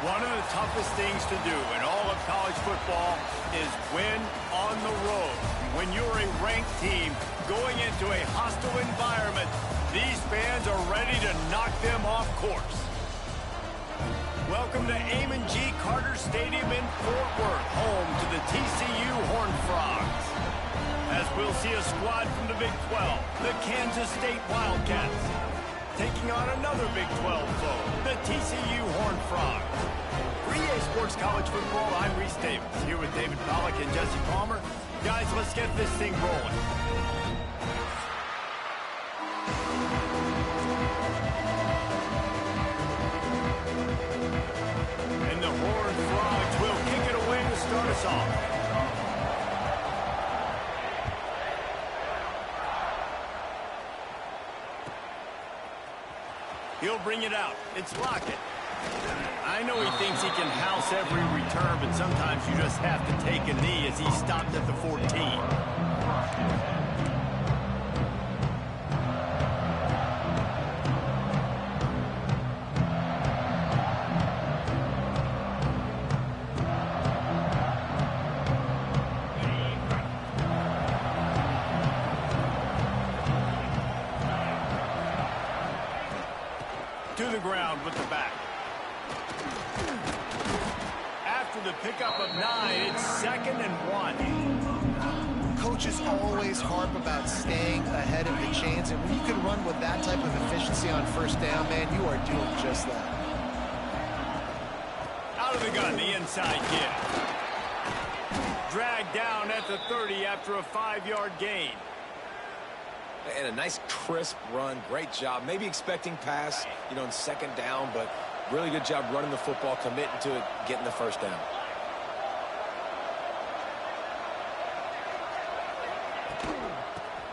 One of the toughest things to do in all of college football is win on the road. When you're a ranked team going into a hostile environment, these fans are ready to knock them off course. Welcome to Amon G. Carter Stadium in Fort Worth, home to the TCU Horned Frogs. As we'll see a squad from the Big 12, the Kansas State Wildcats, taking on another Big 12 foe, the TCU Horned Frogs. For EA Sports College Football, I'm Reese Davis, here with David Pollack and Jesse Palmer. Guys, let's get this thing rolling. And the Horned Frogs will kick it away to start us off. He'll bring it out. It's Lockett. I know he thinks he can house every return, but sometimes you just have to take a knee as he stopped at the 14. To the ground with the back. After the pickup of 9, it's 2nd and 1. Coaches always harp about staying ahead of the chains, and when you can run with that type of efficiency on first down, man, you are doing just that. Out of the gun, the inside give. Dragged down at the 30 after a 5-yard gain. And a nice crisp run. Great job. Maybe expecting pass, in 2nd down, but really good job running the football, committing to it, getting the first down.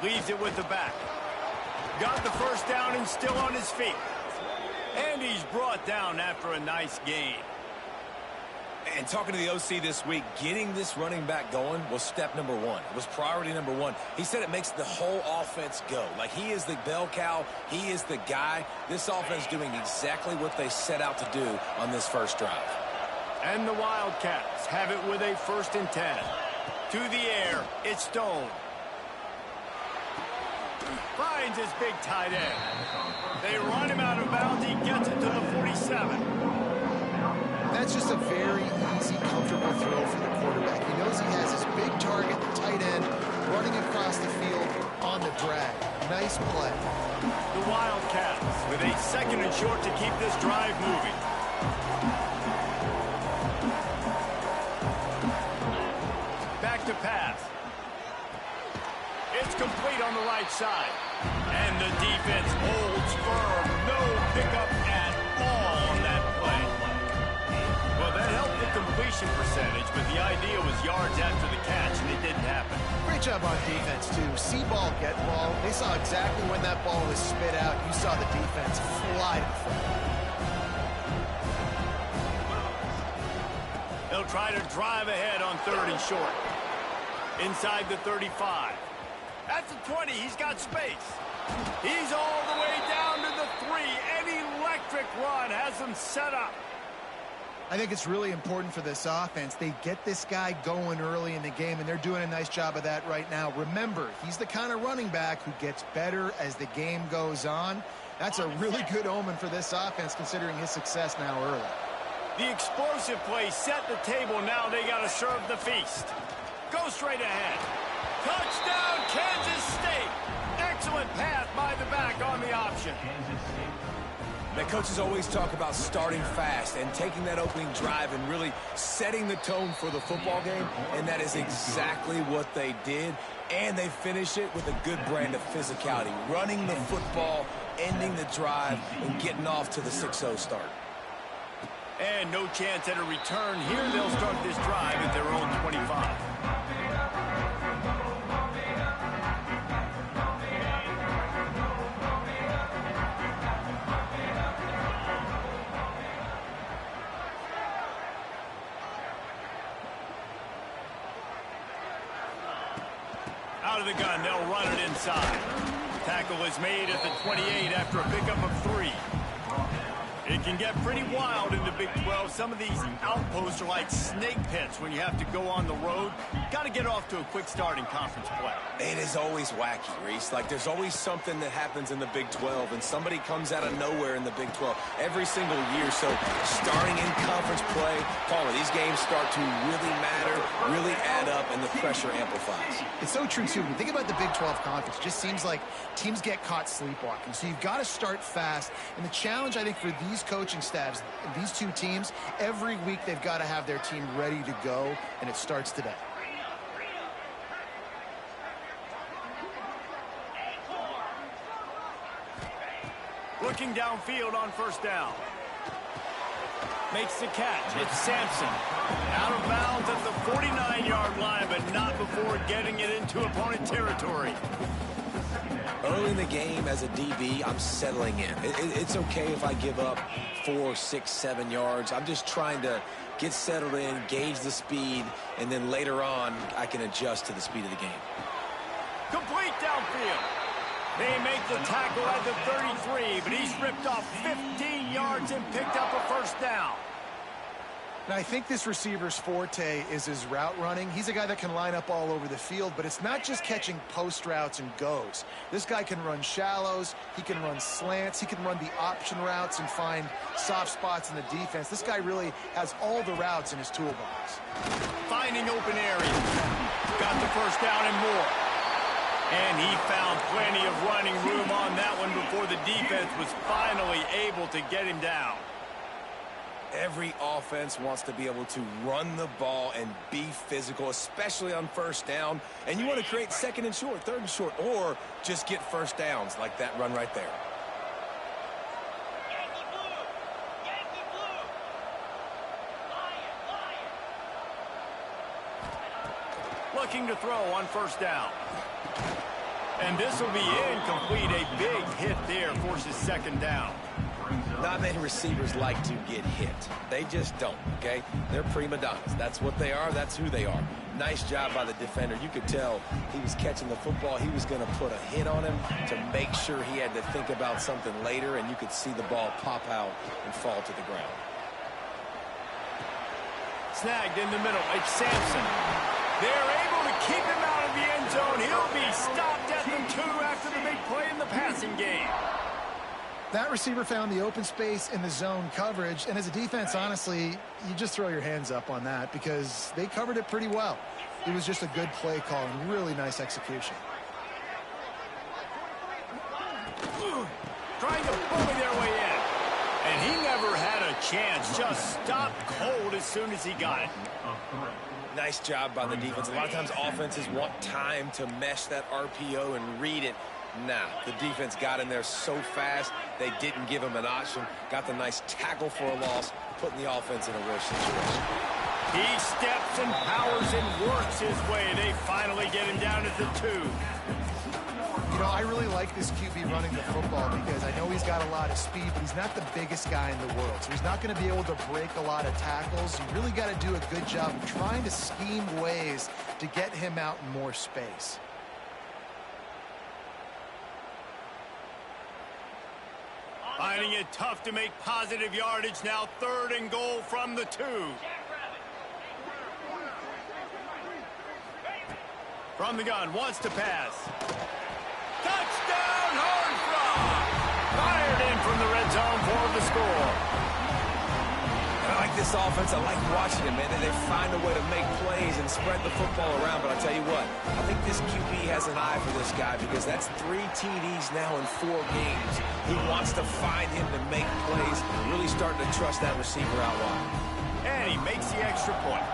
Leaves it with the back. Got the first down and still on his feet. And he's brought down after a nice gain. And talking to the OC this week, getting this running back going was step number 1. It was priority number 1. He said it makes the whole offense go. Like, he is the bell cow. He is the guy. This offense doing exactly what they set out to do on this first drive. And the Wildcats have it with a 1st and 10. To the air, it's Stone. Finds his big tight end. They run him out of bounds. He gets it to the 47. That's just a very easy, comfortable throw for the quarterback. He knows he has his big target, the tight end, running across the field on the drag. Nice play. The Wildcats with a 2nd and short to keep this drive moving. Back to pass. It's complete on the right side. And the defense holds firm. No pickup at all on that play. Well, that helped the completion percentage, but the idea was yards after the catch, and it didn't happen. Great job on defense, too. See ball, get ball. They saw exactly when that ball was spit out. You saw the defense fly to the front. They'll try to drive ahead on 3rd and short. Inside the 35. At the 20, he's got space. He's all the way down to the 3. An electric run has them set up. I think it's really important for this offense. They get this guy going early in the game, and they're doing a nice job of that right now. Remember, he's the kind of running back who gets better as the game goes on. That's a really good omen for this offense, considering his success now early. The explosive play set the table. Now they got to serve the feast. Go straight ahead. Touchdown, Kansas State. Excellent pass by the back on the option. The coaches always talk about starting fast and taking that opening drive and really setting the tone for the football game, and that is exactly what they did. And they finish it with a good brand of physicality, running the football, ending the drive, and getting off to the 6-0 start. And no chance at a return here. They'll start this drive at their own 25. Out of the gun, they'll run it inside. Tackle is made at the 28 after a pickup of 3. It can get pretty wild in the Big 12. Some of these outposts are like snake pits when you have to go on the road. Got to get off to a quick start in conference play. It is always wacky, Reese. Like, there's always something that happens in the Big 12, and somebody comes out of nowhere in the Big 12 every single year. So starting in conference play, these games start to really matter, really add up, and the pressure amplifies. It's so true, too. When you think about the Big 12 conference, it just seems like teams get caught sleepwalking. So you've got to start fast. And the challenge, I think, for these coaching staffs, these two teams, every week they've got to have their team ready to go, and it starts today. Looking downfield on first down. Makes the catch. It's Sampson. Out of bounds at the 49-yard line, but not before getting it into opponent territory. Early in the game as a DB, I'm settling in. It's okay if I give up 4, 6, 7 yards. I'm just trying to get settled in, gauge the speed, and then later on, I can adjust to the speed of the game. Complete downfield. They make the tackle at the 33, but he's ripped off 15 yards and picked up a first down. Now, I think this receiver's forte is his route running. He's a guy that can line up all over the field, but it's not just catching post routes and goes. This guy can run shallows, he can run slants, he can run the option routes and find soft spots in the defense. This guy really has all the routes in his toolbox. Finding open areas. Got the first down and more. And he found plenty of running room on that one before the defense was finally able to get him down. Every offense wants to be able to run the ball and be physical, especially on first down. And you want to create second and short, third and short, or just get first downs like that run right there. Looking to throw on first down. And this will be incomplete. A big hit there forces second down. Not many receivers like to get hit. They just don't, okay? They're prima donnas. That's what they are. That's who they are. Nice job by the defender. You could tell he was catching the football. He was going to put a hit on him to make sure he had to think about something later, and you could see the ball pop out and fall to the ground. Snagged in the middle. It's Sampson. They're able to keep him out of the end zone. He'll be stopped at the 2 after the big play in the passing game. That receiver found the open space in the zone coverage, and as a defense, honestly, you just throw your hands up on that because they covered it pretty well. It was just a good play call and really nice execution. Trying to bully their way in. And he never had a chance. Just stopped cold as soon as he got it. Nice job by the defense. A lot of times offenses want time to mesh that RPO and read it. Nah, the defense got in there so fast, they didn't give him an option. Got the nice tackle for a loss, putting the offense in a worse situation. He steps and powers and works his way. They finally get him down at the 2. You know, I really like this QB running the football because I know he's got a lot of speed, but he's not the biggest guy in the world. So he's not going to be able to break a lot of tackles. You really got to do a good job of trying to scheme ways to get him out in more space. Finding it tough to make positive yardage now. 3rd and goal from the 2. From the gun, wants to pass. Touchdown, Horned Frog! Fired in from the red zone for the score. I like this offense. I like watching it, man. They find a way to make plays and spread the football around. But I'll tell you what, I think this QB has an eye for this guy because that's 3 TDs now in 4 games. He wants to find him to make plays, really starting to trust that receiver out wide. And he makes the extra point.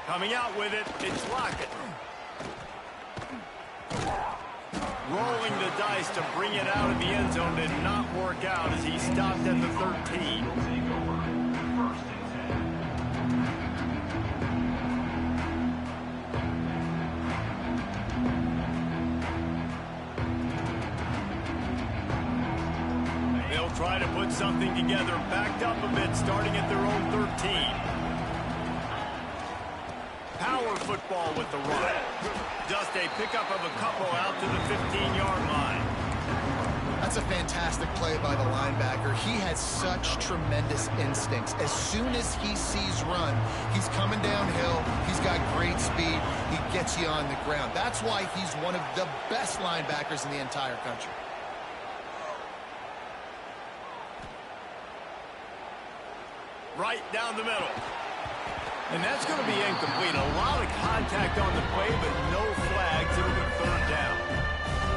Coming out with it, it's Lockett. Rolling the dice to bring it out of the end zone did not work out as he stopped at the 13. They'll try to put something together, backed up a bit, starting at their own 13. power football with the run. Just a pickup of a couple out to the 15-yard line. That's a fantastic play by the linebacker. He has such tremendous instincts. As soon as he sees run, he's coming downhill. He's got great speed. He gets you on the ground. That's why he's one of the best linebackers in the entire country. Right down the middle. And that's going to be incomplete. A lot of contact on the play, but no flags. It'll be third down.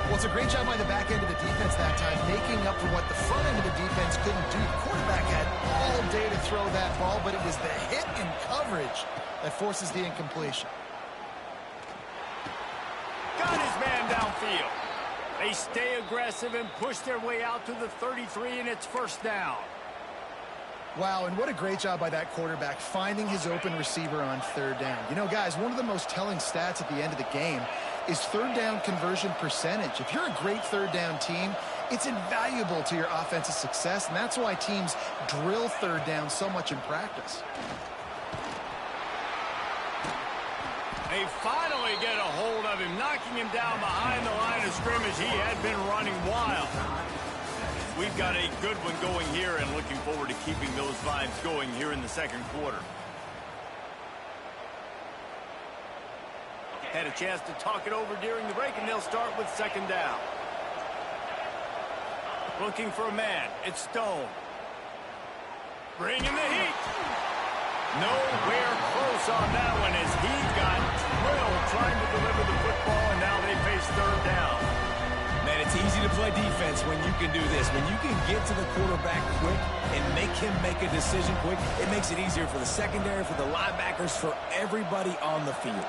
Well, it's a great job by the back end of the defense that time, making up for what the front end of the defense couldn't do. The quarterback had all day to throw that ball, but it was the hit and coverage that forces the incompletion. Got his man downfield. They stay aggressive and push their way out to the 33, and it's first down. Wow, and what a great job by that quarterback finding his open receiver on third down. You know, guys, one of the most telling stats at the end of the game is third down conversion percentage. If you're a great third down team, it's invaluable to your offensive success, and that's why teams drill third down so much in practice. They finally get a hold of him, knocking him down behind the line of scrimmage. He had been running wild. We've got a good one going here and looking forward to keeping those vibes going here in the second quarter. Had a chance to talk it over during the break, and they'll start with second down. Looking for a man. It's Stone. Bringing the heat. Nowhere close on that one as he got drilled trying to deliver the football, and now they face third down. Man, it's easy to play defense when you can do this. When you can get to the quarterback quick and make him make a decision quick, it makes it easier for the secondary, for the linebackers, for everybody on the field.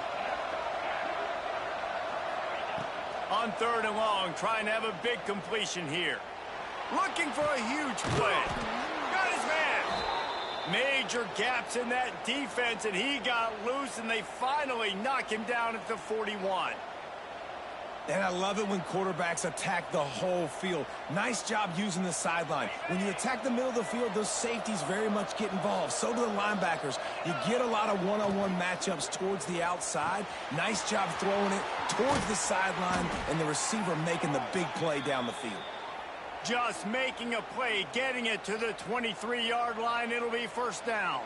On third and long, trying to have a big completion here. Looking for a huge play. Got his man. Major gaps in that defense, and he got loose, and they finally knock him down at the 41. And I love it when quarterbacks attack the whole field. Nice job using the sideline. When you attack the middle of the field, those safeties very much get involved. So do the linebackers. You get a lot of one-on-one matchups towards the outside. Nice job throwing it towards the sideline, and the receiver making the big play down the field. Just making a play, getting it to the 23-yard line. It'll be first down.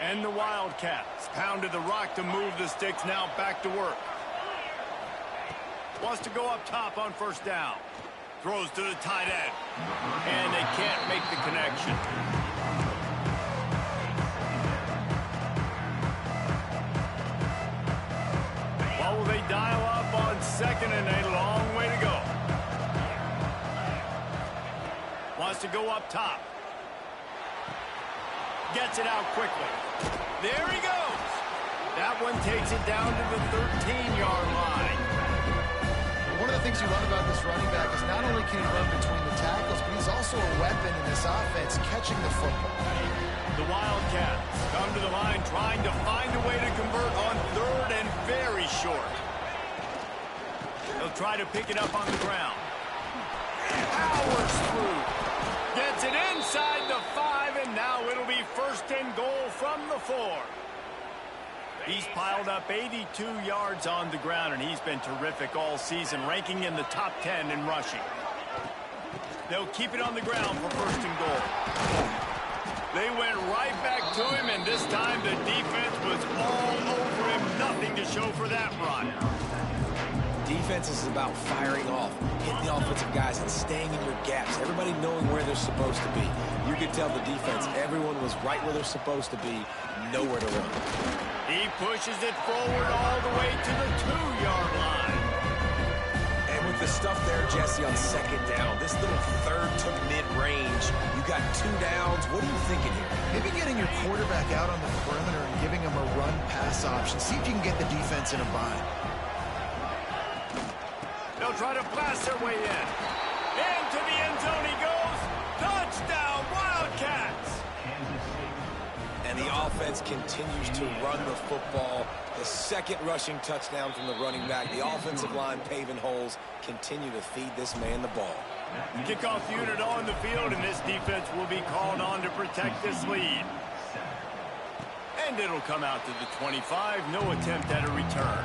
And the Wildcats pounded the rock to move the sticks. Now back to work. Wants to go up top on first down. Throws to the tight end. And they can't make the connection. Well, will they dial up on second and a long way to go? Wants to go up top. Gets it out quickly. There he goes. That one takes it down to the 13-yard line. One of the things you love about this running back is not only can he run between the tackles, but he's also a weapon in this offense catching the football. The Wildcats come to the line trying to find a way to convert on third and very short. They'll try to pick it up on the ground. Powers through. Gets it inside the 5, and now it'll be first and goal from the 4. He's piled up 82 yards on the ground, and he's been terrific all season, ranking in the top 10 in rushing. They'll keep it on the ground for first and goal. They went right back to him, and this time the defense was all over him. Nothing to show for that run. Defense is about firing off, hitting the offensive guys, and staying in your gaps. Everybody knowing where they're supposed to be. You could tell the defense, everyone was right where they're supposed to be, nowhere to run. He pushes it forward all the way to the 2-yard line. And with the stuff there, Jesse, on second down, this little third to mid-range, you got 2 downs. What are you thinking here? Maybe getting your quarterback out on the perimeter and giving him a run-pass option. See if you can get the defense in a bind. They'll try to blast their way in. Into the end zone he goes. Touchdown, Wildcats! And the offense continues to run the football. The second rushing touchdown from the running back. The offensive line paving holes. Continue to feed this man the ball. Kickoff unit on the field, and this defense will be called on to protect this lead. And And it'll come out to the 25. No attempt at a return.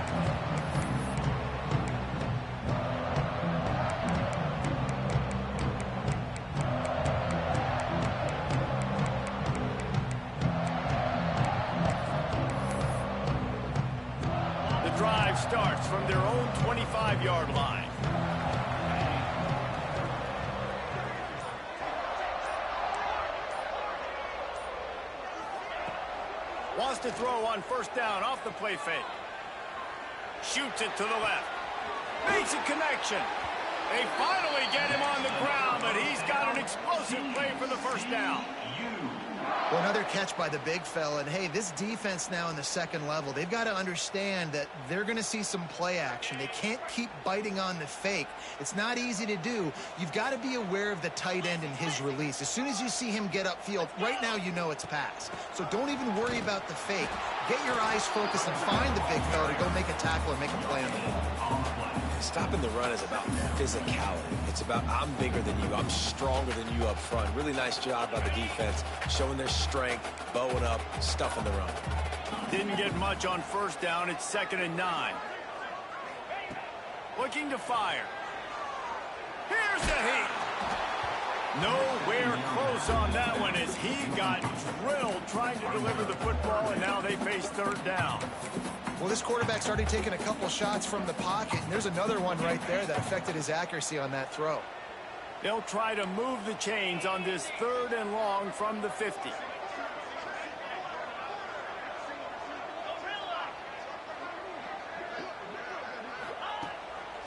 The drive starts from their own 25-yard line. Wants to throw on first down off the play fake. Shoots it to the left. Makes a connection. They finally get him on the ground, but he's got an explosive play for the first down. Well, another catch by the big fella. And, hey, this defense now in the second level, they've got to understand that they're going to see some play action. They can't keep biting on the fake. It's not easy to do. You've got to be aware of the tight end and his release. As soon as you see him get upfield, right now you know it's pass. So don't even worry about the fake. Get your eyes focused and find the big fella to go make a tackle or make a play on the ball. Stopping the run is about physicality. It's about I'm bigger than you. I'm stronger than you up front. Really nice job by the defense, showing their strength, bowing up, stuffing the run. Didn't get much on first down. It's 2nd and 9. Looking to fire. Here's the heat. Nowhere close on that one as he got drilled trying to deliver the football, and now they face 3rd down. Well, this quarterback's already taken a couple shots from the pocket, and there's another one right there that affected his accuracy on that throw. They'll try to move the chains on this 3rd and long from the 50.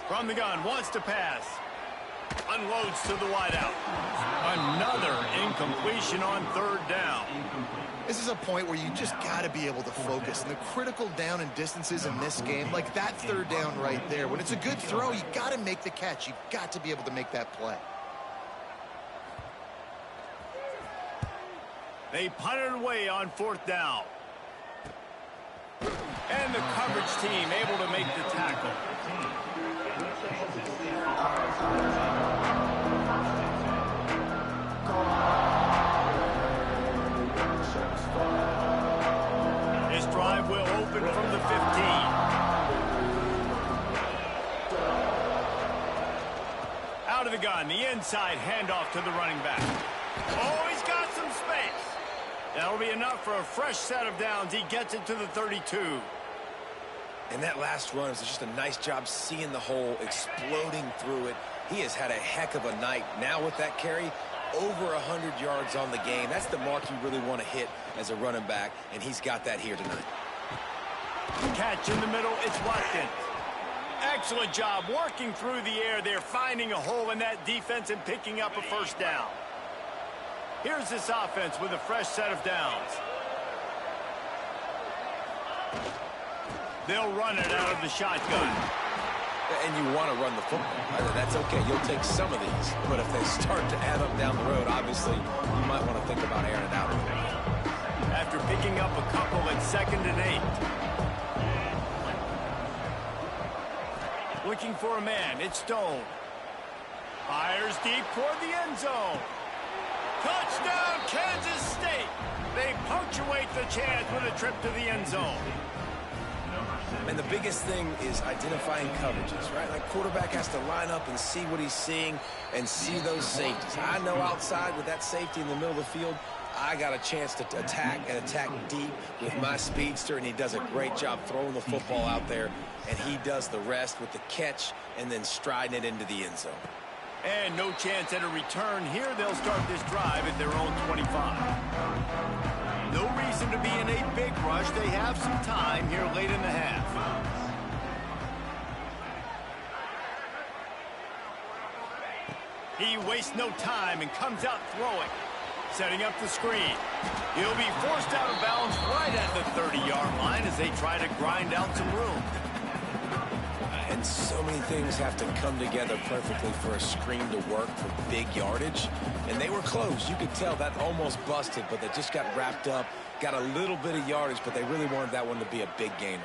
From the gun, wants to pass. Unloads to the wideout. Another incompletion on 3rd down. This is a point where you just got to be able to focus. And the critical down and distances in this game, like that 3rd down right there, when it's a good throw, you got to make the catch. You've got to be able to make that play. They punt it away on 4th down. And the coverage team able to make the tackle. This drive will open from the 15. Out of the gun, the inside handoff to the running back. Oh, he's got some space. That'll be enough for a fresh set of downs. He gets it to the 32. And that last run is just a nice job seeing the hole, exploding through it. He has had a heck of a night. Now with that carry, over 100 yards on the game. That's the mark you really want to hit as a running back, and he's got that here tonight. Catch in the middle, it's Watkins. Excellent job working through the air there, finding a hole in that defense and picking up a first down. Here's this offense with a fresh set of downs. They'll run it out of the shotgun. And you want to run the football. That's okay. You'll take some of these. But if they start to add up down the road, obviously, you might want to think about airing it out. After picking up a couple at 2nd and 8. Looking for a man. It's Stone. Fires deep toward the end zone. Touchdown, Kansas State. They punctuate the chance with a trip to the end zone. And the biggest thing is identifying coverages, right? Like quarterback has to line up and see what he's seeing and see those safeties. I know outside with that safety in the middle of the field, I got a chance to attack and attack deep with my speedster, and he does a great job throwing the football out there, and he does the rest with the catch and then striding it into the end zone. And no chance at a return here. They'll start this drive at their own 25. No reason to be in a big rush. They have some time here late in the half. He wastes no time and comes out throwing. Setting up the screen. He'll be forced out of bounds right at the 30-yard line as they try to grind out some room. And so many things have to come together perfectly for a screen to work for big yardage. And they were close. You could tell that almost busted, but they just got wrapped up, got a little bit of yardage, but they really wanted that one to be a big gainer.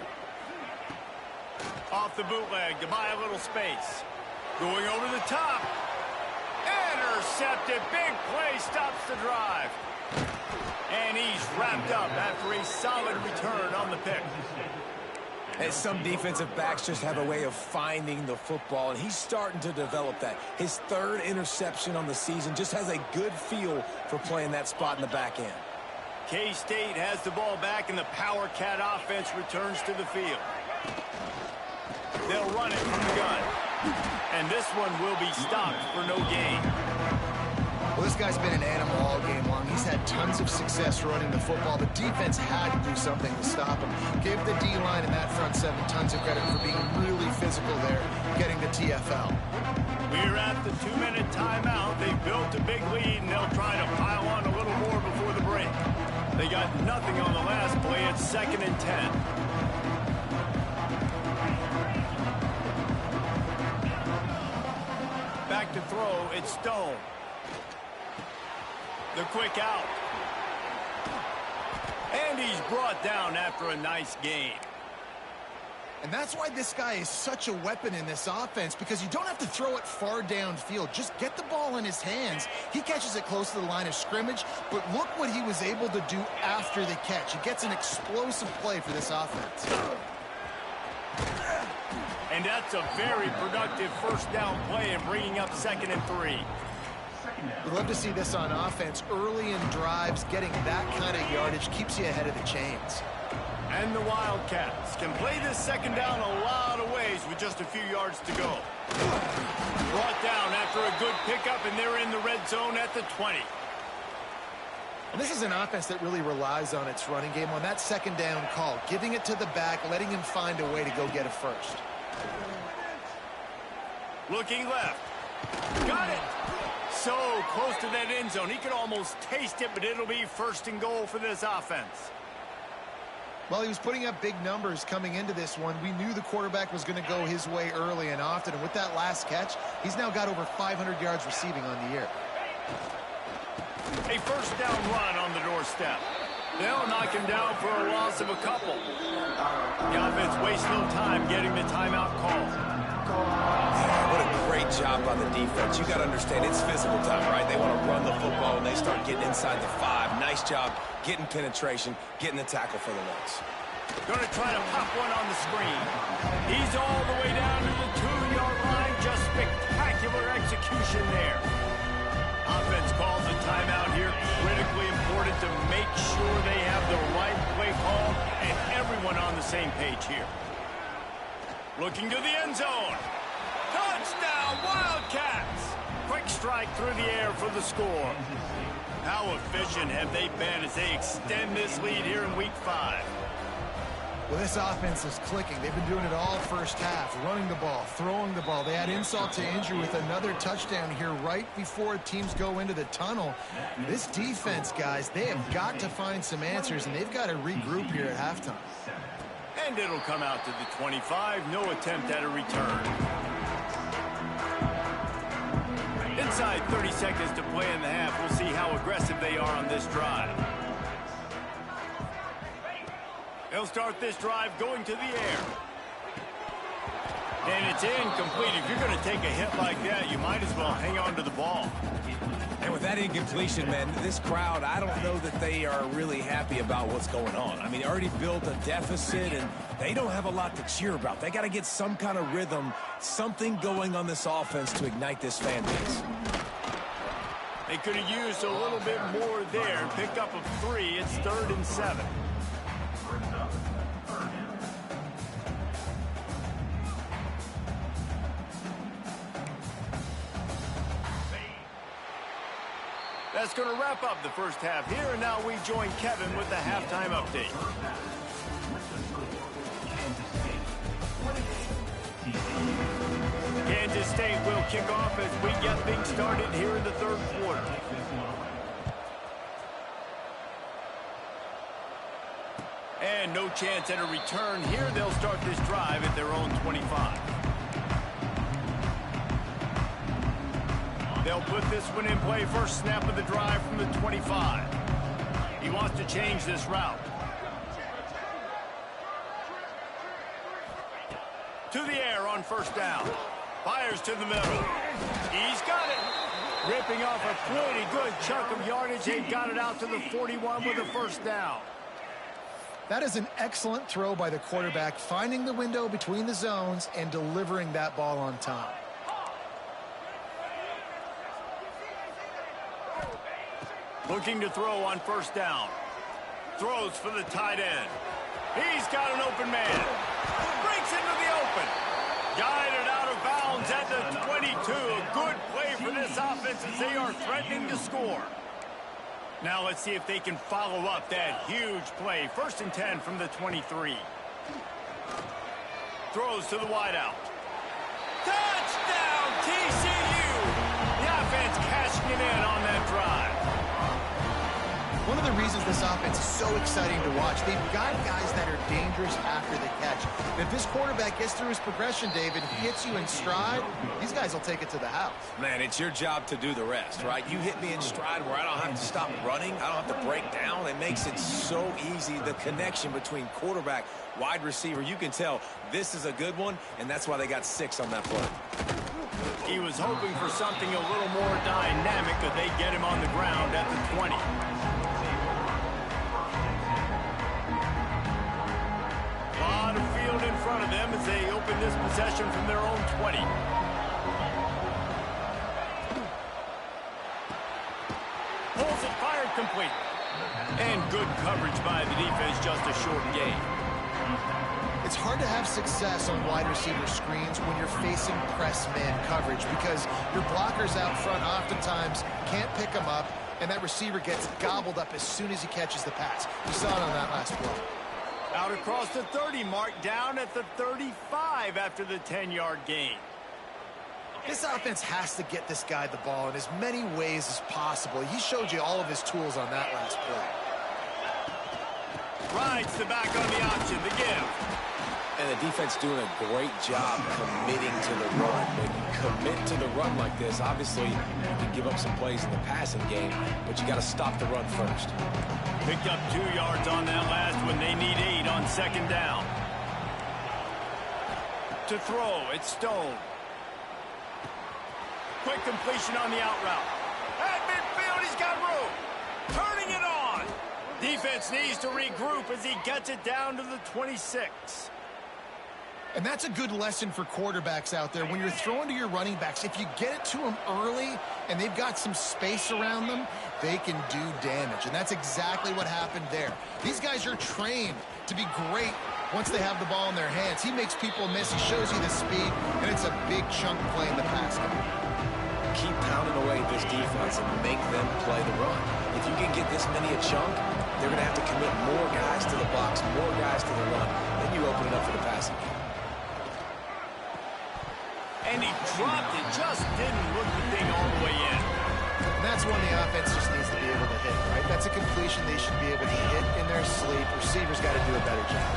Off the bootleg to buy a little space. Going over the top. Intercepted. Big play stops the drive. And he's wrapped up after a solid return on the pick. And some defensive backs just have a way of finding the football, and he's starting to develop that. His third interception on the season, just has a good feel for playing that spot in the back end. K-State has the ball back, and the Power Cat offense returns to the field. They'll run it from the gun. And this one will be stopped for no gain. Well, this guy's been an animal all game long. He's had tons of success running the football. The defense had to do something to stop him. Give the D-line and that front seven tons of credit for being really physical there, getting the TFL. We're at the 2-minute timeout. They built a big lead, and they'll try to pile on a little more before the break. They got nothing on the last play. It's 2nd and 10. Back to throw. It's Stone. The quick out. And he's brought down after a nice gain. And that's why this guy is such a weapon in this offense, because you don't have to throw it far downfield. Just get the ball in his hands. He catches it close to the line of scrimmage, but look what he was able to do after the catch. He gets an explosive play for this offense. And that's a very productive first down play and bringing up 2nd and 3. We'd love to see this on offense. Early in drives, getting that kind of yardage keeps you ahead of the chains. And the Wildcats can play this 2nd down a lot of ways with just a few yards to go. Brought down after a good pickup, and they're in the red zone at the 20. And this is an offense that really relies on its running game on that 2nd down call, giving it to the back, letting him find a way to go get a first. Looking left. Got it. So close to that end zone. He could almost taste it, but it'll be 1st and goal for this offense. Well, he was putting up big numbers coming into this one. We knew the quarterback was going to go his way early and often. And with that last catch, he's now got over 500 yards receiving on the year. A 1st down run on the doorstep. They'll knock him down for a loss of a couple. The offense wastes no time getting the timeout call. What a great job by the defense. You got to understand, it's physical time, right? They want to run the football, and they start getting inside the 5. Nice job getting penetration, getting the tackle for the loss. Going to try to pop one on the screen. He's all the way down to the 2-yard line. Just spectacular execution there. Offense calls a timeout here. Critically important to make sure they have the right play call and everyone on the same page here. Looking to the end zone. Touchdown, Wildcats! Quick strike through the air for the score. How efficient have they been as they extend this lead here in Week 5? Well, this offense is clicking. They've been doing it all first half, running the ball, throwing the ball. They had insult to injury with another touchdown here right before teams go into the tunnel. This defense, guys, they have got to find some answers, and they've got to regroup here at halftime. And it'll come out to the 25. No attempt at a return. Inside 30 seconds to play in the half. We'll see how aggressive they are on this drive. They'll start this drive going to the air. And it's incomplete. If you're going to take a hit like that, you might as well hang on to the ball. And with that incompletion, man, this crowd, I don't know that they are really happy about what's going on. I mean, they already built a deficit, and they don't have a lot to cheer about. They got to get some kind of rhythm, something going on this offense to ignite this fan base. They could have used a little bit more there and picked up a 3. It's 3rd and 7. That's going to wrap up the first half here, and now we join Kevin with the halftime update. Kansas State will kick off as we get things started here in the 3rd quarter. And no chance at a return here. They'll start this drive at their own 25. They'll put this one in play. First snap of the drive from the 25. He wants to change this route. To the air on 1st down. Fires to the middle. He's got it. Ripping off a pretty good chunk of yardage. They got it out to the 41 with a first down. That is an excellent throw by the quarterback, finding the window between the zones and delivering that ball on time. Looking to throw on first down. Throws for the tight end. He's got an open man. Breaks into the open. Guided out of bounds at the 22. A good play for this offense as they are threatening to score. Now let's see if they can follow up that huge play. 1st and 10 from the 23. Throws to the wideout. Touchdown, TCU! The offense cashing it in on that drive. One of the reasons this offense is so exciting to watch, they've got guys that are dangerous after the catch. And if this quarterback gets through his progression, David, he hits you in stride, these guys will take it to the house. Man, it's your job to do the rest, right? You hit me in stride where I don't have to stop running. I don't have to break down. It makes it so easy. The connection between quarterback, wide receiver, you can tell this is a good one, and that's why they got 6 on that play. He was hoping for something a little more dynamic, but they get him on the ground at the 20. Lot of field in front of them as they open this possession from their own 20. Pulls it, fired complete. And good coverage by the defense, just a short gain. It's hard to have success on wide receiver screens when you're facing press man coverage because your blockers out front oftentimes can't pick them up, and that receiver gets gobbled up as soon as he catches the pass. We saw it on that last play. Out across the 30 mark, down at the 35 after the 10-yard gain. This offense has to get this guy the ball in as many ways as possible. He showed you all of his tools on that last play. Rides the back on the option, the give. And the defense doing a great job committing to the run. When you commit to the run like this, obviously you can give up some plays in the passing game, but you got to stop the run first. Picked up 2 yards on that last one. They need 8 on 2nd down. To throw, it's Stone. Quick completion on the out route. At midfield, he's got room. Turning it on. Defense needs to regroup as he gets it down to the 26. And that's a good lesson for quarterbacks out there. When you're throwing to your running backs, if you get it to them early and they've got some space around them, they can do damage. And that's exactly what happened there. These guys are trained to be great once they have the ball in their hands. He makes people miss. He shows you the speed, and it's a big chunk play in the pass game. Keep pounding away at this defense and make them play the run. If you can get this many a chunk, they're going to have to commit more guys to the box, more guys to the run. Then you open it up for the passing game. And he dropped it, just didn't look the thing all the way in. And that's when the offense just needs to be able to hit, right? That's a completion they should be able to hit in their sleep. Receivers got to do a better job.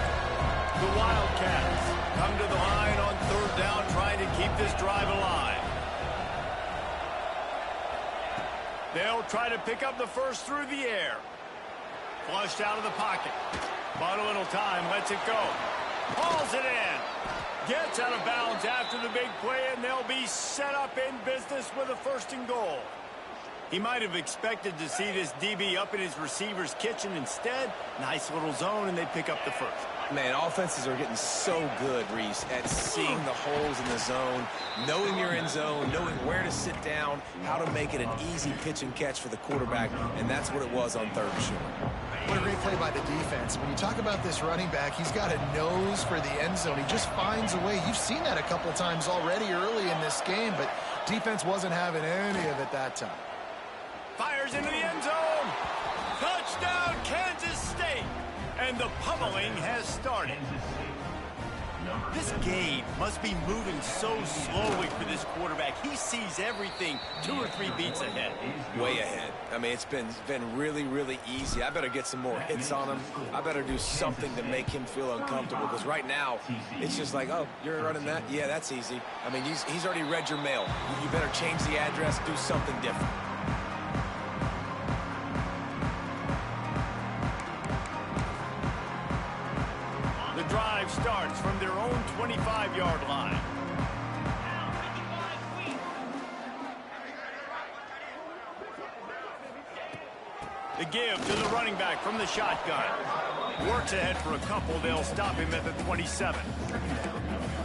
The Wildcats come to the line on 3rd down, trying to keep this drive alive. They'll try to pick up the first through the air. Flushed out of the pocket. But a little time, lets it go. Hauls it in. Gets out of bounds after the big play, and they'll be set up in business with a 1st and goal. He might have expected to see this DB up in his receiver's kitchen. Instead, nice little zone, and they pick up the first. Man, offenses are getting so good, Reese, at seeing the holes in the zone, knowing your end zone, knowing where to sit down, how to make it an easy pitch and catch for the quarterback, and that's what it was on 3rd and short. What a great play by the defense. When you talk about this running back, he's got a nose for the end zone. He just finds a way. You've seen that a couple times already early in this game, but defense wasn't having any of it that time. Fires into the end zone. Touchdown, Kansas State. And the pummeling has started. This game must be moving so slowly for this quarterback. He sees everything 2 or 3 beats ahead. Way ahead. I mean, it's been really, really easy. I better get some more hits on him. I better do something to make him feel uncomfortable, because right now, it's just like, oh, you're running that? Yeah, that's easy. I mean, he's already read your mail. You better change the address, do something different. The drive starts from their own 25-yard line. The give to the running back from the shotgun. Works ahead for a couple. They'll stop him at the 27.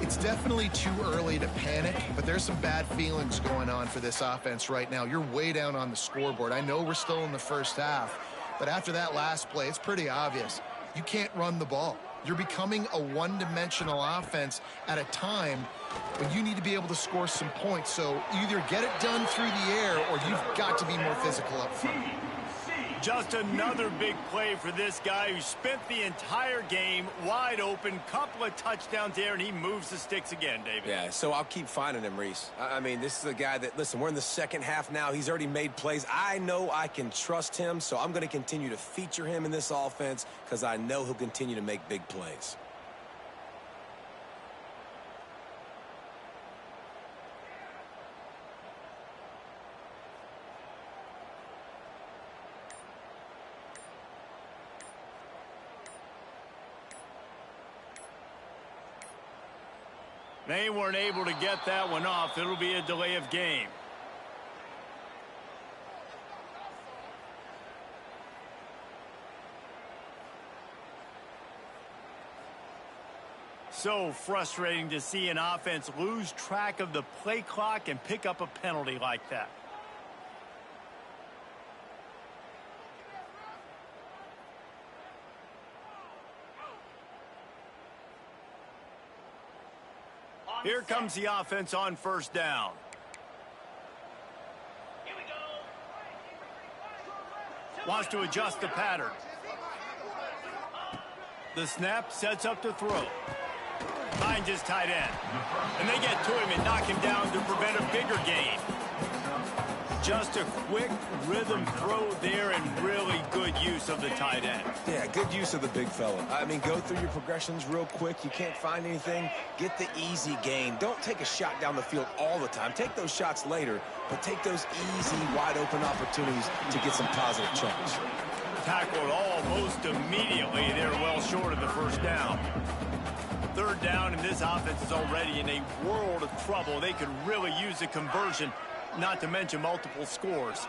It's definitely too early to panic, but there's some bad feelings going on for this offense right now. You're way down on the scoreboard. I know we're still in the first half, but after that last play, it's pretty obvious. You can't run the ball. You're becoming a one-dimensional offense at a time when you need to be able to score some points. So either get it done through the air or you've got to be more physical up front. Just another big play for this guy who spent the entire game wide open. Couple of touchdowns there, and he moves the sticks again, David. Yeah, so I'll keep finding him, Reese. I mean, this is a guy that, listen, we're in the second half now. He's already made plays. I know I can trust him, so I'm going to continue to feature him in this offense because I know he'll continue to make big plays. They weren't able to get that one off. It'll be a delay of game. So frustrating to see an offense lose track of the play clock and pick up a penalty like that. Here comes the offense on first down. Here we go. Wants to adjust the pattern. The snap sets up to throw. Finds his tight end. And they get to him and knock him down to prevent a bigger gain. Just a quick rhythm throw there and really good use of the tight end. Yeah, good use of the big fella. I mean, go through your progressions real quick. You can't find anything. Get the easy gain. Don't take a shot down the field all the time. Take those shots later, but take those easy, wide-open opportunities to get some positive chunks. Tackled almost immediately. They're well short of the first down. Third down, and this offense is already in a world of trouble. They could really use a conversion, not to mention multiple scores.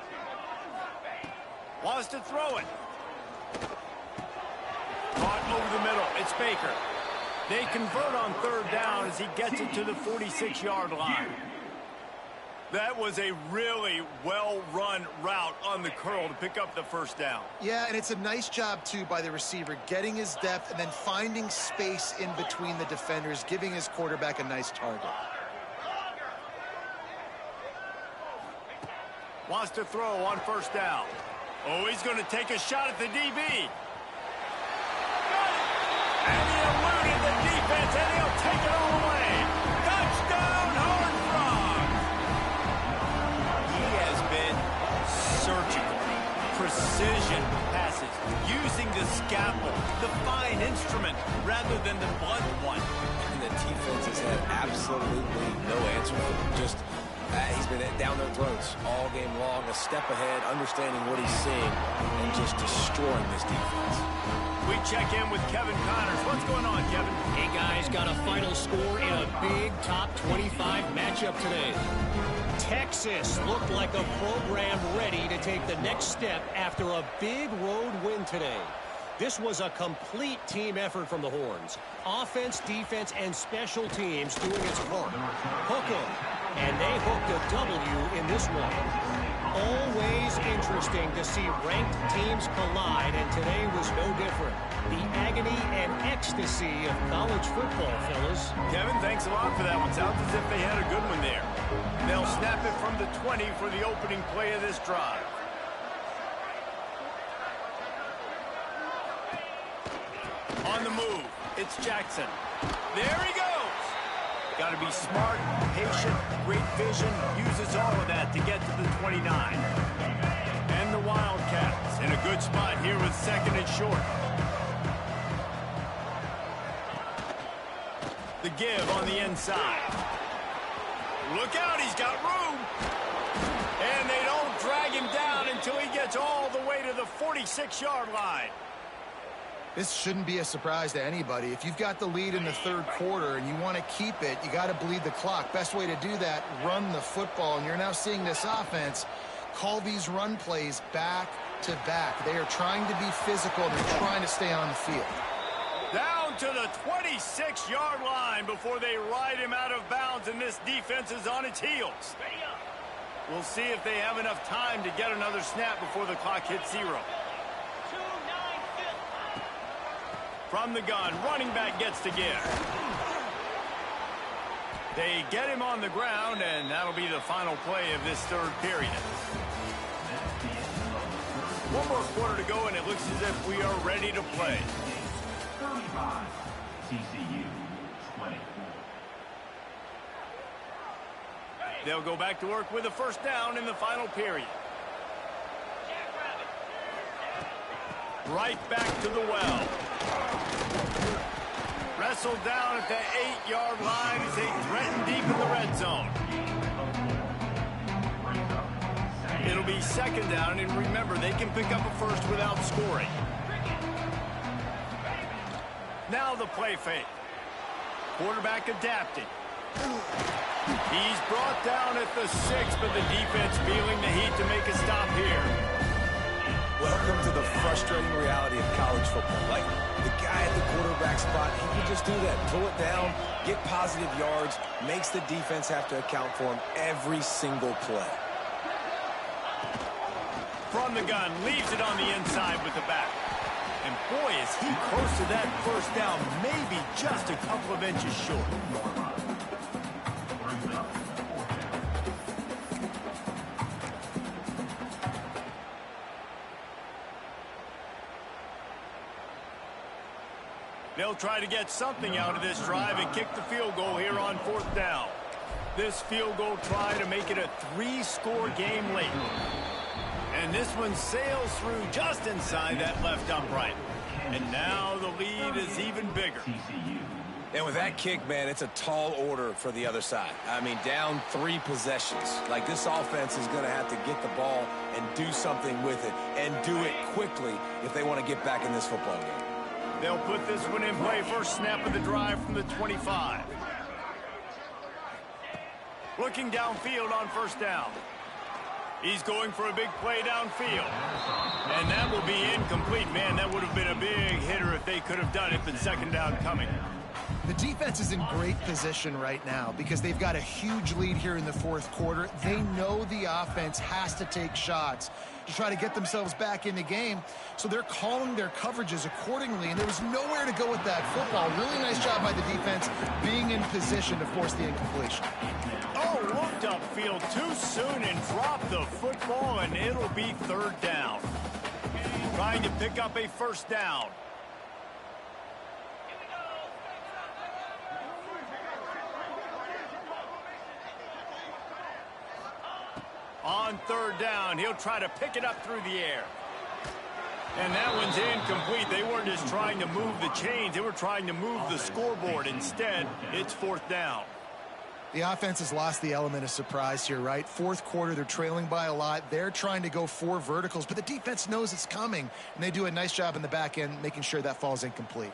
Wants to throw it. Caught over the middle. It's Baker. They convert on third down as he gets it to the 46-yard line. That was a really well-run route on the curl to pick up the first down. Yeah, and it's a nice job, too, by the receiver, getting his depth and then finding space in between the defenders, giving his quarterback a nice target. Wants to throw on first down. Oh, he's going to take a shot at the DB. And he eluded the defense, and he'll take it all away. Touchdown, Horned Frogs. He has been surgical. Precision passes, using the scalpel, the fine instrument, rather than the blunt one. And the defense has had absolutely no answer for him. Just he's been down their throats all game long, a step ahead, understanding what he's seeing, and just destroying this defense. We check in with Kevin Connors. What's going on, Kevin? Hey, guys, got a final score in a big top 25 matchup today. Texas looked like a program ready to take the next step after a big road win today. This was a complete team effort from the Horns. Offense, defense, and special teams doing its part. Hook 'em. And they hooked a W in this one. Always interesting to see ranked teams collide, and today was no different. The agony and ecstasy of college football, fellas. Kevin, thanks a lot for that one. Sounds as if they had a good one there. They'll snap it from the 20 for the opening play of this drive. On the move, it's Jackson. There he goes. Got to be smart, patient, great vision, uses all of that to get to the 29. And the Wildcats in a good spot here with second and short. The give on the inside. Look out, he's got room. And they don't drag him down until he gets all the way to the 46-yard line. This shouldn't be a surprise to anybody. If you've got the lead in the third quarter and you want to keep it, you got to bleed the clock. Best way to do that, run the football. And you're now seeing this offense call these run plays back to back. They are trying to be physical. They're trying to stay on the field. Down to the 26-yard line before they ride him out of bounds, and this defense is on its heels. We'll see if they have enough time to get another snap before the clock hits 0. From the gun, running back gets to give. They get him on the ground, and that'll be the final play of this third period. One more quarter to go, and it looks as if we are ready to play. 35, TCU 24. They'll go back to work with a first down in the final period. Right back to the well. Wrestled down at the 8-yard line as they threaten deep in the red zone. It'll be second down, and remember, they can pick up a first without scoring. Now the play fake. Quarterback adapting. He's brought down at the 6, but the defense feeling the heat to make a stop here. Welcome to the frustrating reality of college football. Like, the guy at the quarterback spot, he can just do that. Pull it down, get positive yards, makes the defense have to account for him every single play. From the gun, leaves it on the inside with the back. And boy, is he close to that first down, maybe just a couple of inches short. They'll try to get something out of this drive and kick the field goal here on fourth down. This field goal try to make it a 3-score game late. And this one sails through just inside that left upright. And now the lead is even bigger. And with that kick, man, it's a tall order for the other side. I mean, down 3 possessions. Like, this offense is going to have to get the ball and do something with it, and do it quickly if they want to get back in this football game. They'll put this one in play. First snap of the drive from the 25. Looking downfield on first down. He's going for a big play downfield. And that will be incomplete. Man, that would have been a big hitter if they could have done it, but second down coming. The defense is in great position right now because they've got a huge lead here in the fourth quarter. They know the offense has to take shots to try to get themselves back in the game, so they're calling their coverages accordingly, and there was nowhere to go with that football. Really nice job by the defense being in position to force the incompletion. Oh, looked upfield too soon and dropped the football, and it'll be third down. Trying to pick up a first down. On third down, he'll try to pick it up through the air. And that one's incomplete. They weren't just trying to move the chains. They were trying to move the scoreboard. Instead, it's fourth down. The offense has lost the element of surprise here, right? Fourth quarter, they're trailing by a lot. They're trying to go 4 verticals, but the defense knows it's coming, and they do a nice job in the back end making sure that falls incomplete.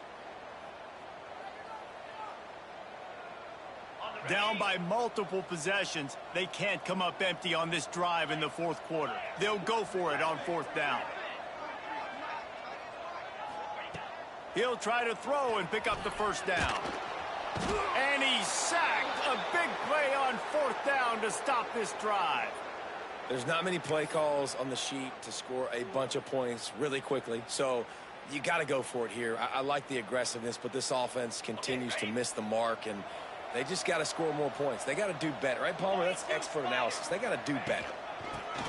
Down by multiple possessions, they can't come up empty on this drive in the fourth quarter. They'll go for it on fourth down. He'll try to throw and pick up the first down. And he's sacked. A big play on fourth down to stop this drive. There's not many play calls on the sheet to score a bunch of points really quickly, so you got to go for it here. I like the aggressiveness, but this offense continues to miss the mark, and they just got to score more points. They got to do better. Right, Palmer? That's expert analysis. They got to do better.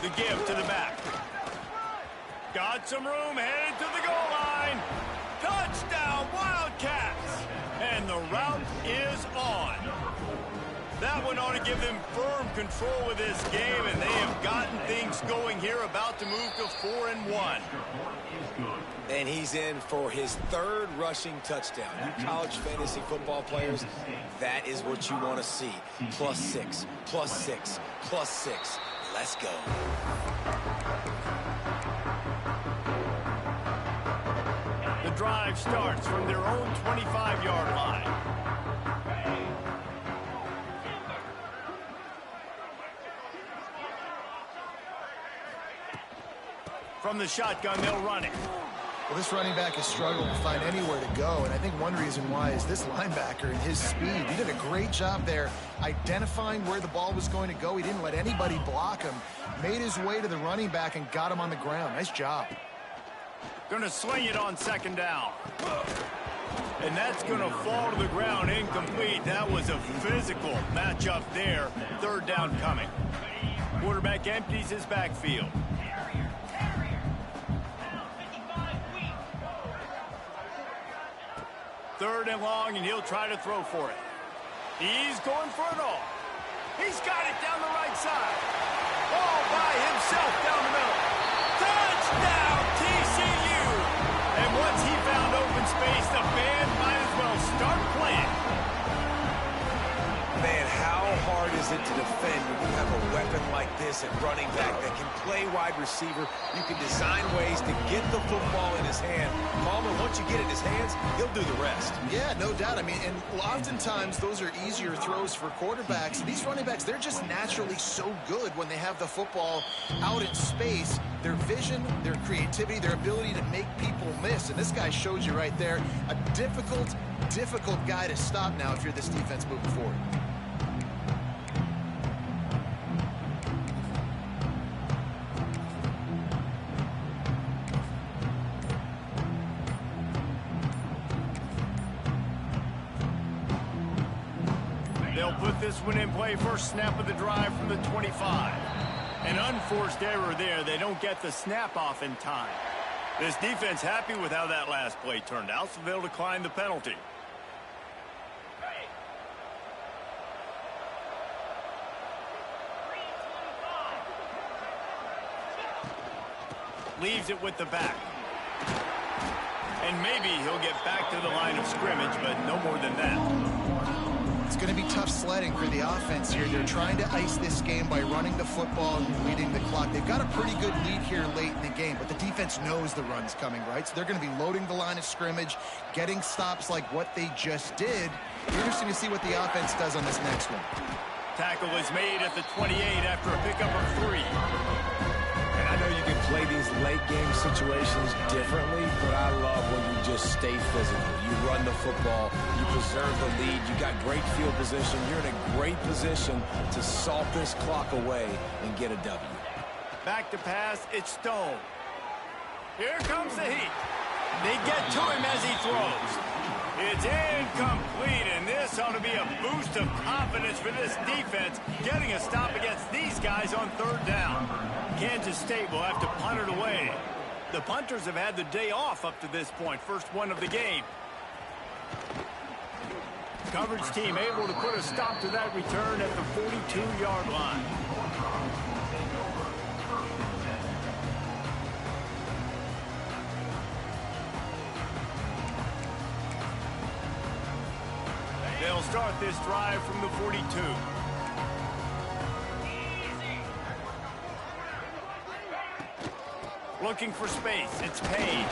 The give to the back. Got some room, headed to the goal line. Touchdown, Wildcats. And the route is on. That one ought to give them firm control of this game, and they have gotten things going here, about to move to 4-1. And he's in for his 3rd rushing touchdown. You college fantasy football players, that is what you want to see. +6, +6, +6. Let's go. The drive starts from their own 25-yard line. From the shotgun, they'll run it. Well, this running back has struggled to find anywhere to go, and I think one reason why is this linebacker and his speed. He did a great job there identifying where the ball was going to go. He didn't let anybody block him, made his way to the running back and got him on the ground. Nice job. Going to sling it on second down. And that's going to fall to the ground incomplete. That was a physical matchup there. Third down coming. Quarterback empties his backfield. Third and long, and he'll try to throw for it. He's going for it all. He's got it down the right side. All by himself down the middle. Touchdown, TCU! And once he found open space, the band might as well start playing. Man, how hard is it to defend when you have a weapon like this at running back that can play wide receiver? You can design ways to get the football in his hand. Palmer, once you get it in his hands, he'll do the rest. Yeah, no doubt. I mean, and oftentimes those are easier throws for quarterbacks. These running backs, they're just naturally so good when they have the football out in space. Their vision, their creativity, their ability to make people miss. And this guy shows you right there, a difficult guy to stop now if you're this defense moving forward. They'll put this one in play. First snap of the drive from the 25. An unforced error there. They don't get the snap off in time. This defense happy with how that last play turned out, so they'll decline the penalty. Leaves it with the back. And maybe he'll get back to the line of scrimmage, but no more than that. It's going to be tough sledding for the offense here. They're trying to ice this game by running the football and leading the clock. They've got a pretty good lead here late in the game, but the defense knows the run's coming, right? So they're going to be loading the line of scrimmage, getting stops like what they just did. Interesting to see what the offense does on this next one. Tackle is made at the 28 after a pickup of 3. And I know you can play these late game situations differently, but I love when you just stay physical. You run the football, you preserve the lead, you got great field position, you're in a great position to salt this clock away and get a W. Back to pass, it's Stone. Here comes the heat. They get to him as he throws. It's incomplete, and this ought to be a boost of confidence for this defense, getting a stop against these guys on third down. Kansas State will have to punt it away. The punters have had the day off up to this point, first one of the game. Coverage team able to put a stop to that return at the 42-yard line. They'll start this drive from the 42. Looking for space. It's Payne.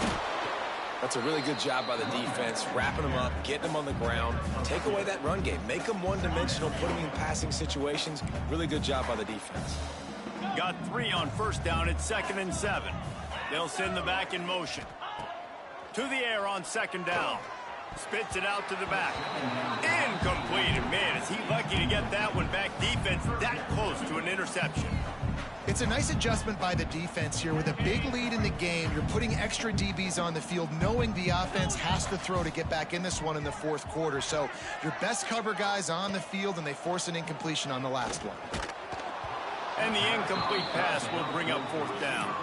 That's a really good job by the defense, wrapping them up, getting them on the ground, take away that run game, make them one-dimensional, put them in passing situations. Really good job by the defense. Got 3 on first down. It's 2nd and 7. They'll send the back in motion. To the air on second down. Spits it out to the back. Incomplete. And man, is he lucky to get that one back. Defense that close to an interception. It's a nice adjustment by the defense here. With a big lead in the game, you're putting extra DBs on the field, knowing the offense has to throw to get back in this one in the fourth quarter. So your best cover guys on the field, and they force an incompletion on the last one. And the incomplete pass will bring up fourth down.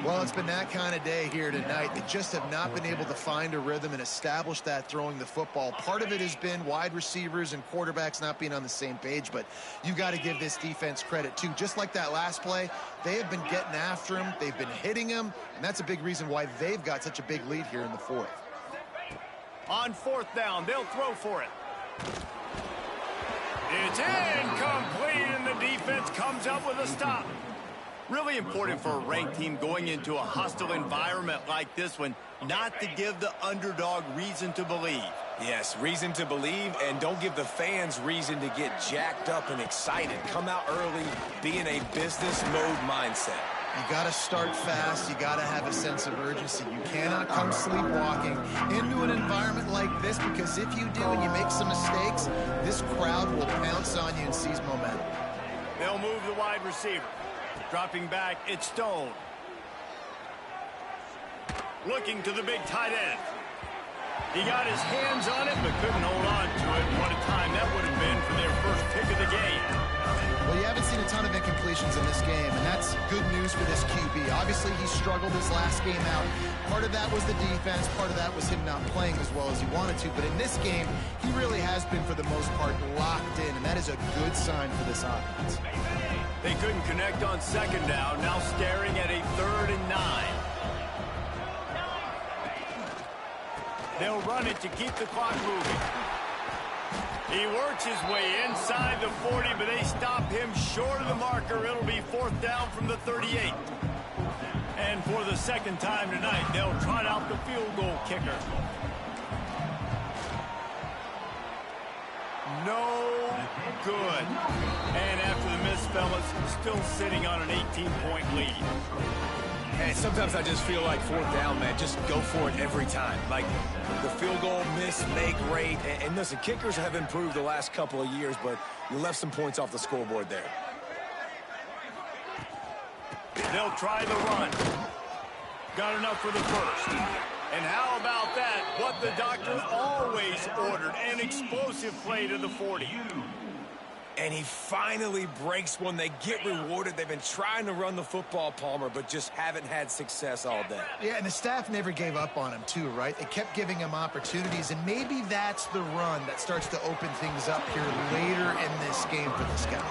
Well, it's been that kind of day here tonight. They just have not been able to find a rhythm and establish that throwing the football. Part of it has been wide receivers and quarterbacks not being on the same page, but you got to give this defense credit too. Just like that last play, they have been getting after him. They've been hitting him, and that's a big reason why they've got such a big lead here in the fourth. On fourth down, they'll throw for it. It's incomplete, and the defense comes up with a stop. Really important for a ranked team going into a hostile environment like this one, not to give the underdog reason to believe. Yes, reason to believe, and don't give the fans reason to get jacked up and excited. Come out early, be in a business mode mindset. You got to start fast. You got to have a sense of urgency. You cannot come sleepwalking into an environment like this, because if you do and you make some mistakes, this crowd will pounce on you and seize momentum. They'll move the wide receiver. Dropping back, it's Stone. Looking to the big tight end. He got his hands on it, but couldn't hold on to it. What a time that would have been for their first pick of the game. Well, you haven't seen a ton of incompletions in this game, and that's good news for this QB. Obviously, he struggled his last game out. Part of that was the defense. Part of that was him not playing as well as he wanted to. But in this game, he really has been, for the most part, locked in, and that is a good sign for this offense. They couldn't connect on second down, now staring at a 3rd and 9. They'll run it to keep the clock moving. He works his way inside the 40, but they stop him short of the marker. It'll be 4th down from the 38. And for the second time tonight, they'll trot out the field goal kicker. No good. And after the miss, fellas, still sitting on an 18-point lead. And sometimes I just feel like 4th down, man. Just go for it every time. Like the field goal, miss, make, rate. And listen, kickers have improved the last couple of years, but you left some points off the scoreboard there. They'll try the run. Got enough for the first. And how about that? What the doctor always ordered, an explosive play to the 40. And he finally breaks one. They get rewarded. They've been trying to run the football, Palmer, but just haven't had success all day. Yeah, and the staff never gave up on him, too, right? They kept giving him opportunities, and maybe that's the run that starts to open things up here later in this game for this guy.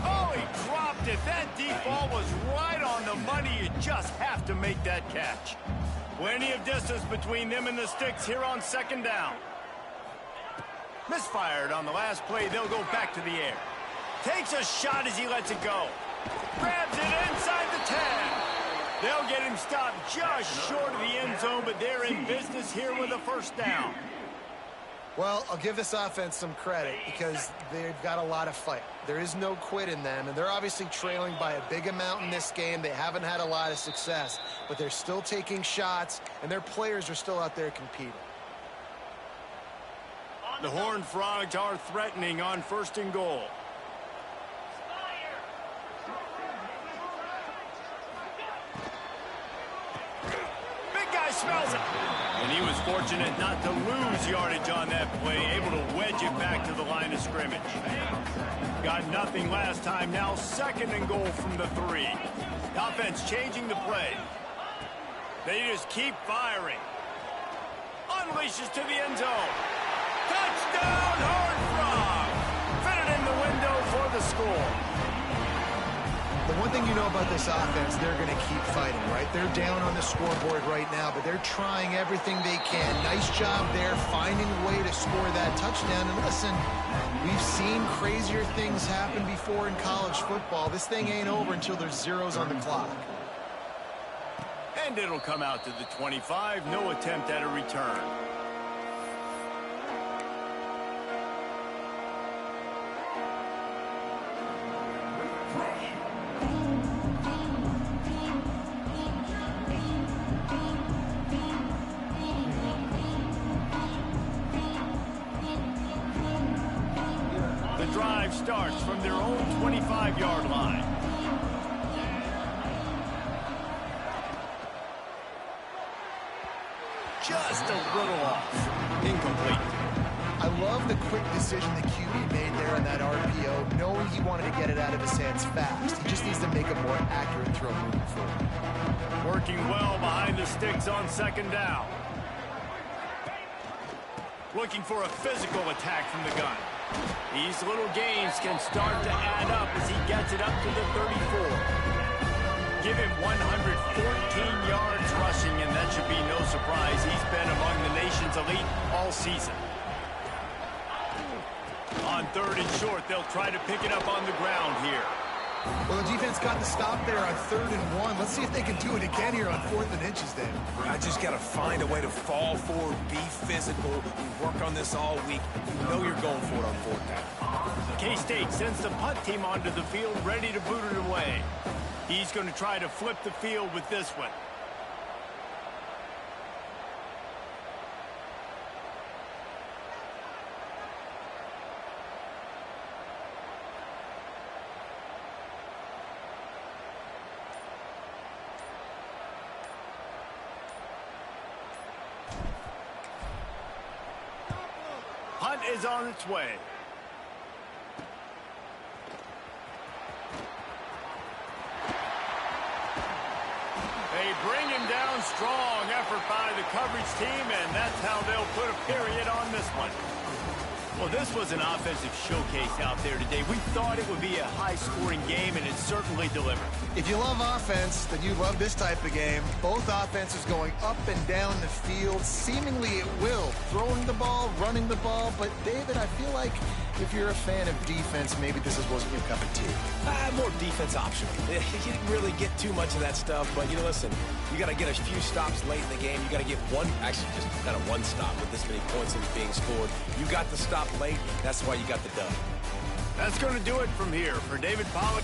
Oh, he dropped it. That deep ball was right on the money. You just have to make that catch. Plenty of distance between them and the sticks here on second down. Misfired on the last play. They'll go back to the air. Takes a shot as he lets it go. Grabs it inside the 10. They'll get him stopped just short of the end zone, but they're in business here with a 1st down. Well, I'll give this offense some credit because they've got a lot of fight. There is no quit in them, and they're obviously trailing by a big amount in this game. They haven't had a lot of success, but they're still taking shots, and their players are still out there competing. The Horned Frogs are threatening on 1st and goal. Big guy smells it. And he was fortunate not to lose yardage on that play, able to wedge it back to the line of scrimmage. Got nothing last time, now 2nd and goal from the 3. The offense changing the play. They just keep firing. Unleashes to the end zone. Touchdown, Horned Frogs! Fit it in the window for the score. The one thing you know about this offense, they're going to keep fighting, right? They're down on the scoreboard right now, but they're trying everything they can. Nice job there, finding a way to score that touchdown. And listen, we've seen crazier things happen before in college football. This thing ain't over until there's zeros on the clock. And it'll come out to the 25. No attempt at a return. Drive starts from their own 25-yard line. Just a little off. Incomplete. I love the quick decision the QB made there on that RPO, knowing he wanted to get it out of his hands fast. He just needs to make a more accurate throw moving forward. Working well behind the sticks on 2nd down. Looking for a physical attack from the gun. These little gains can start to add up as he gets it up to the 34. Give him 114 yards rushing, and that should be no surprise. He's been among the nation's elite all season. On 3rd and short, they'll try to pick it up on the ground here. Well, the defense got the stop there on 3rd and 1. Let's see if they can do it again here on 4th and inches, Dave. I just got to find a way to fall forward, be physical. We work on this all week. You know you're going for it on 4th down. K-State sends the punt team onto the field, ready to boot it away. He's going to try to flip the field with this one. Hunt is on its way. They bring him down strong. Effort by the coverage team, and that's how they'll put a period on this one. Well, this was an offensive showcase out there today. We thought it would be a high-scoring game, and it certainly delivered. If you love offense, then you love this type of game. Both offenses going up and down the field, seemingly at will. Throwing the ball, running the ball. But, David, I feel like if you're a fan of defense, maybe this wasn't your cup of tea. More defense optional. You didn't really get too much of that stuff, but, listen, you got to get a few stops late in the game. You got to get one stop with this many points being scored. You got the stop late. That's why you got the dub. That's going to do it from here. For David Pollack.